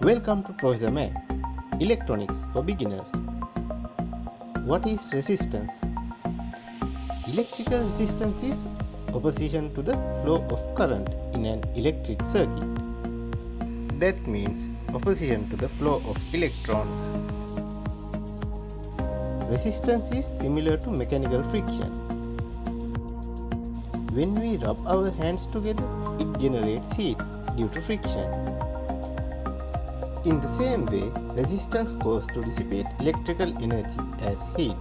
Welcome to Professor Mac, Electronics for Beginners. What is resistance? Electrical resistance is opposition to the flow of current in an electric circuit. That means opposition to the flow of electrons. Resistance is similar to mechanical friction. When we rub our hands together, it generates heat due to friction. In the same way, resistance goes to dissipate electrical energy as heat.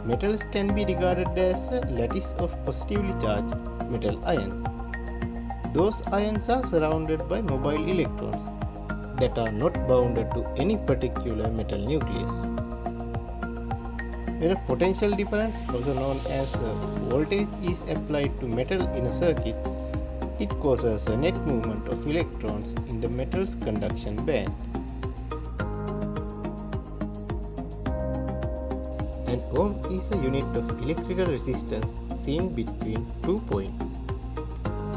Metals can be regarded as a lattice of positively charged metal ions. Those ions are surrounded by mobile electrons that are not bounded to any particular metal nucleus. When a potential difference, also known as voltage, is applied to metal in a circuit, it causes a net movement of electrons in the metal's conduction band. An ohm is a unit of electrical resistance seen between 2 points.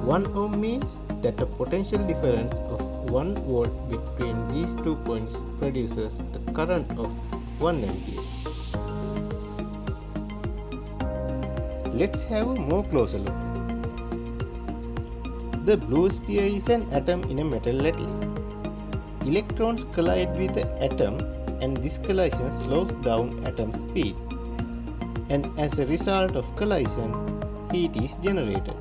1 ohm means that a potential difference of 1 volt between these 2 points produces a current of 1 ampere. Let's have a more closer look. The blue sphere is an atom in a metal lattice. Electrons collide with the atom and this collision slows down atom speed. And as a result of collision, heat is generated.